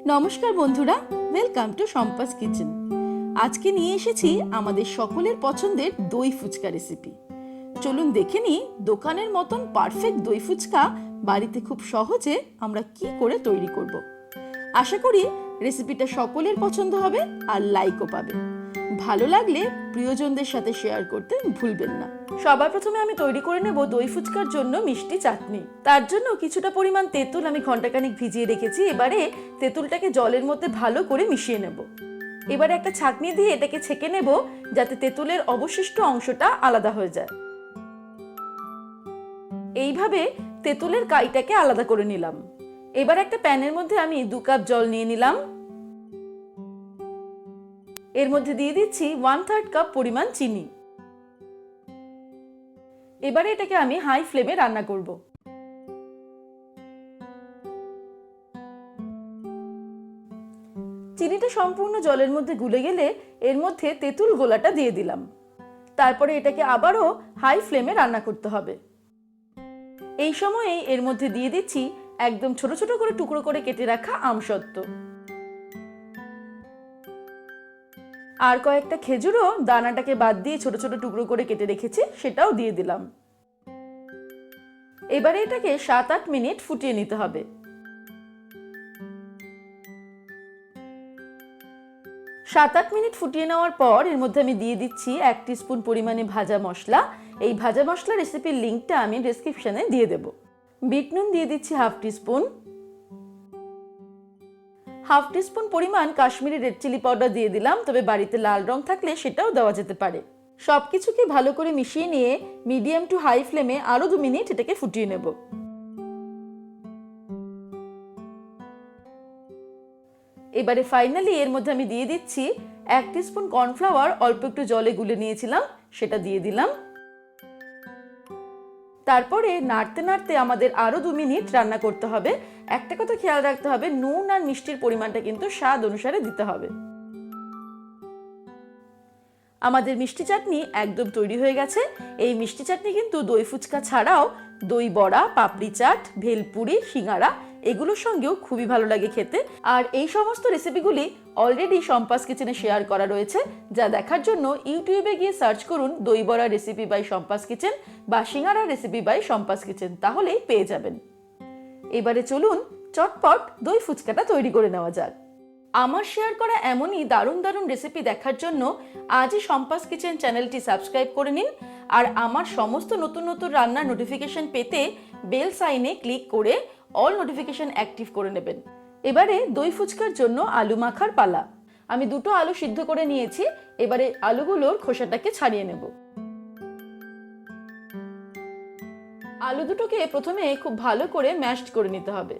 নমস্কার বন্ধুরা, welcome to সম্পাস kitchen. আজকে নিয়ে এসেছি আমাদের সকলের পছন্দের দই ফুচকা রেসিপি। চলুন দেখে নিই দোকানের মতন পারফেক্ট দই ফুচকা বাড়িতে খুব সহজে আমরা কি করে তৈরি করব। আশা করি রেসিপিটা সকলের পছন্দ হবে আর লাইকও পাবে। ভালো লাগলে প্রিয়জনদের সাথে শেয়ার করতে ভুলবেন না। সবার প্রথমে আমি তৈরি করে নেব দই ফুচকার জন্য মিষ্টি চাটনি। তার জন্য কিছুটা পরিমাণ তেঁতুল আমি ঘন্টাখানিক ভিজিয়ে রেখেছি। এবারে তেঁতুলটাকে জলের মধ্যে ভালো করে মিশিয়ে নেব। এবারে একটা ছাঁকনি দিয়ে এটাকে ছেঁকে নেব যাতে তেঁতুলের অবশিষ্ট অংশটা আলাদা হয়ে যায়। এইভাবে তেঁতুলের কাইটাকে আলাদা করে নিলাম। এবার একটা প্যানের মধ্যে আমি 2 কাপ জল নিয়ে নিলাম। এর মধ্যে দিয়ে দিচ্ছি 1/3 কাপ পরিমাণ চিনি। এবারে এটাকে আমি হাই ফ্লেমে রান্না করব। চিনিটা সম্পূর্ণ জলের মধ্যে গুলে গেলে এর মধ্যে তেঁতুল গোলাটা দিয়ে দিলাম। তারপরে এটাকে আবারও হাই ফ্লেমে রান্না করতে হবে। এই সময়ে এর মধ্যে দিয়ে দিচ্ছি একদম ছোট ছোট করে টুকরো করে কেটে রাখা আমসত্ত্ব। আর কয়েকটা খেজুরও দানাটাকে বাদ দিয়ে ছোট ছোট টুকরো করে কেটে রেখেছি, সেটাও দিয়ে দিলাম। এবারে এটাকে 7-8 মিনিট ফুটিয়ে নিতে হবে। 7-8 মিনিট ফুটিয়ে নেওয়ার পর এর মধ্যে আমি দিয়ে দিচ্ছি 1 টিস্পুন পরিমাণে ভাজা মশলা। এই ভাজা মশলা রেসিপির লিঙ্কটা আমি ডেসক্রিপশনে দিয়ে দেব। বিট নুন দিয়ে দিচ্ছি 1/2 টিস্পুন। 1/2 টিস্পুন পরিমাণ কাশ্মীরি রেড চিলি পাউডার দিয়ে দিলাম, তবে বাড়িতে লাল রং থাকলে সেটাও দেওয়া যেতে পারে। সবকিছুকে ভালো করে মিশিয়ে নিয়ে মিডিয়াম টু হাই ফ্লেমে আরো 2 মিনিট এটাকে ফুটিয়ে নেব। এবারে ফাইনালি এর মধ্যে আমি দিয়ে দিচ্ছি 1 টিস্পুন কর্নফ্লাওয়ার অল্প একটু জলে গুলে নিয়েছিলাম, সেটা দিয়ে দিলাম। তারপরে নাড়তে নাড়তে আমাদের আরো 2 মিনিট রান্না করতে হবে। একটা কথা খেয়াল রাখতে হবে, নুন আর মিষ্টির পরিমাণটা কিন্তু স্বাদ অনুসারে দিতে হবে। আমাদের মিষ্টি চাটনি একদম তৈরি হয়ে গেছে। এই মিষ্টি চাটনি কিন্তু দই ফুচকা ছাড়াও দই বড়া, পাপড়ি চাট, ভেলপুরি, সিঙ্গারা এগুলোর সঙ্গেও খুবই ভালো লাগে খেতে। আর এই সমস্ত রেসিপিগুলি অলরেডি সম্পাস কিচেনে শেয়ার করা রয়েছে, যা দেখার জন্য ইউটিউবে গিয়ে সার্চ করুন দই বড়া রেসিপি বাই সম্পাস কিচেন বা সিঙ্গারা রেসিপি বাই সম্পাস কিচেন, তাহলেই পেয়ে যাবেন। এবারে চলুন চটপট দই ফুচকাটা তৈরি করে নেওয়া যাক। আমার শেয়ার করা এমনই দারুণ দারুণ রেসিপি দেখার জন্য আজই সম্পাস কিচেন চ্যানেলটি সাবস্ক্রাইব করে নিন। আর আমার সমস্ত নতুন নতুন রান্নার নোটিফিকেশন পেতে বেল সাইনে ক্লিক করে অল নোটিফিকেশন অ্যাক্টিভ করে নেবেন। এবারে দই ফুচকার জন্য আলু মাখার পালা। আমি 2টো আলু সিদ্ধ করে নিয়েছি। এবারে আলুগুলোর খোসাটাকে ছাড়িয়ে নেব। আলু দুটোকে প্রথমে খুব ভালো করে ম্যাশড করে নিতে হবে।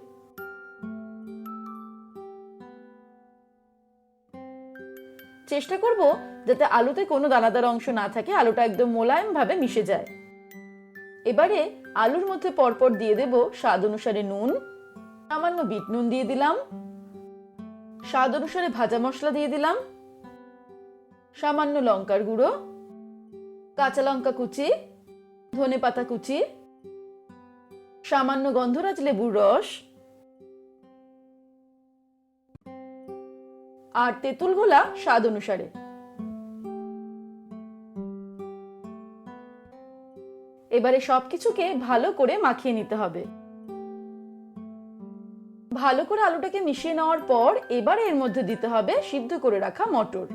চেষ্টা করব যাতে আলুতে কোনো দানাদার অংশ না থাকে, আলুটা একদম মোলায়েম ভাবে মিশে যায়। এবারে আলুর মধ্যে পরপর দিয়ে দেব স্বাদ অনুসারে নুন, সামান্য বিট নুন দিয়ে দিলাম, স্বাদ অনুসারে ভাজা মশলা দিয়ে দিলাম, সামান্য লঙ্কার গুঁড়ো, কাঁচা লঙ্কা কুচি, ধনেপাতা কুচি, সামান্য গন্ধরাজ লেবুর রস আর তেঁতুল গোলা স্বাদ অনুসারে। এবারে সবকিছুকে ভালো করে মাখিয়ে নিতে হবে। ভালো করে আলুটাকে মিশিয়ে নেওয়ার পর এবারে এর মধ্যে দিতে হবে সিদ্ধ করে রাখা মটর।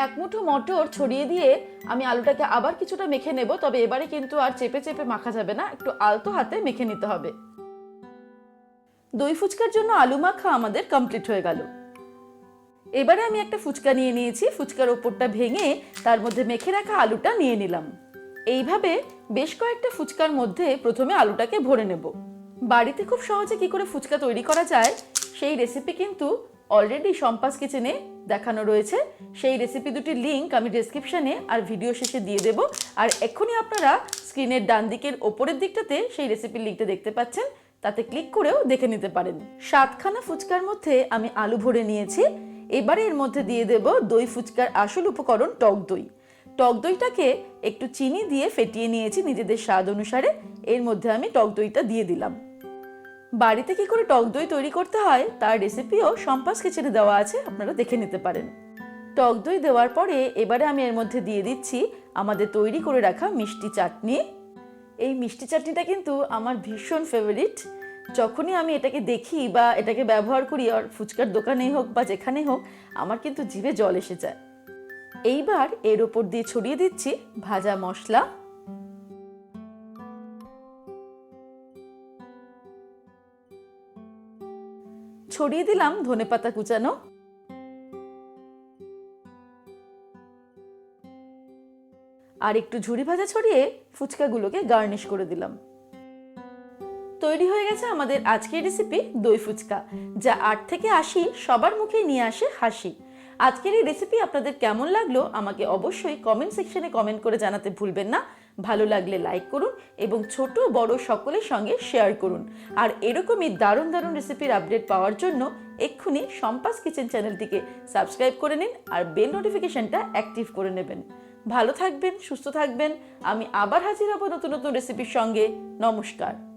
1 মুঠো মটর ছড়িয়ে দিয়ে আমি আলুটাকে আবার কিছুটা মেখে নেব, তবে এবারে কিন্তু আর চেপে চেপে মাখা যাবে না, একটু আলতো হাতে মেখে নিতে হবে। দই ফুচকার জন্য আলু মাখা আমাদের কমপ্লিট হয়ে গেল। এবারে আমি একটা ফুচকা নিয়ে নিয়েছি। ফুচকার ওপরটা ভেঙে তার মধ্যে মেখে রাখা আলুটা নিয়ে নিলাম। এইভাবে বেশ কয়েকটা ফুচকার মধ্যে প্রথমে আলুটাকে ভরে নেব। বাড়িতে খুব সহজে কি করে ফুচকা তৈরি করা যায় সেই রেসিপি কিন্তু অলরেডি সম্পাস কিচেনে দেখানো রয়েছে। সেই রেসিপি দুটির লিঙ্ক আমি ডেসক্রিপশনে আর ভিডিও শেষে দিয়ে দেব। আর এক্ষুনি আপনারা স্ক্রিনের ডান দিকের ওপরের দিকটাতে সেই রেসিপির লিঙ্কটা দেখতে পাচ্ছেন, তাতে ক্লিক করেও দেখে নিতে পারেন। 7খানা ফুচকার মধ্যে আমি আলু ভরে নিয়েছি। এবারে এর মধ্যে দিয়ে দেব দই ফুচকার আসল উপকরণ টক দই। টক দইটাকে একটু চিনি দিয়ে ফেটিয়ে নিয়েছি নিজেদের স্বাদ অনুসারে। এর মধ্যে আমি টক দইটা দিয়ে দিলাম। বাড়িতে কি করে টক দই তৈরি করতে হয় তার রেসিপিও সম্পাস কিচেনে দেওয়া আছে, আপনারা দেখে নিতে পারেন। টক দই দেওয়ার পরে এবারে আমি এর মধ্যে দিয়ে দিচ্ছি আমাদের তৈরি করে রাখা মিষ্টি চাটনি। এই মিষ্টি চাটনিটা কিন্তু আমার ভীষণ ফেভারিট। যখনই আমি এটাকে দেখি বা এটাকে ব্যবহার করি, আর ফুচকার দোকানেই হোক বা যেখানেই হোক, আমার কিন্তু জিভে জল এসে যায়। এইবার এর ওপর দিয়ে ছড়িয়ে দিচ্ছি ভাজা মশলা। ছড়িয়ে দিলাম ধনেপাতা কুচানো। আর একটু ঝুরি ভাজা ছড়িয়ে ফুচকাগুলোকে গার্নিশ করে দিলাম। তৈরি হয়ে গেছে আমাদের আজকের রেসিপি দই ফুচকা, যা 8 থেকে 80 সবার মুখেই নিয়ে আসে হাসি। আজকের এই রেসিপি আপনাদের কেমন লাগলো আমাকে অবশ্যই কমেন্ট সেকশনে কমেন্ট করে জানাতে ভুলবেন না। ভালো লাগলে লাইক করুন এবং ছোট বড় সকলের সঙ্গে শেয়ার করুন। আর এরকমই দারুণ দারুণ রেসিপির আপডেট পাওয়ার জন্য এক্ষুনি সম্পাস কিচেন চ্যানেলটিকে সাবস্ক্রাইব করে নিন আর বেল নোটিফিকেশনটা অ্যাক্টিভ করে নেবেন। ভালো থাকবেন, সুস্থ থাকবেন। আমি আবার হাজির হব নতুন নতুন রেসিপির সঙ্গে। নমস্কার।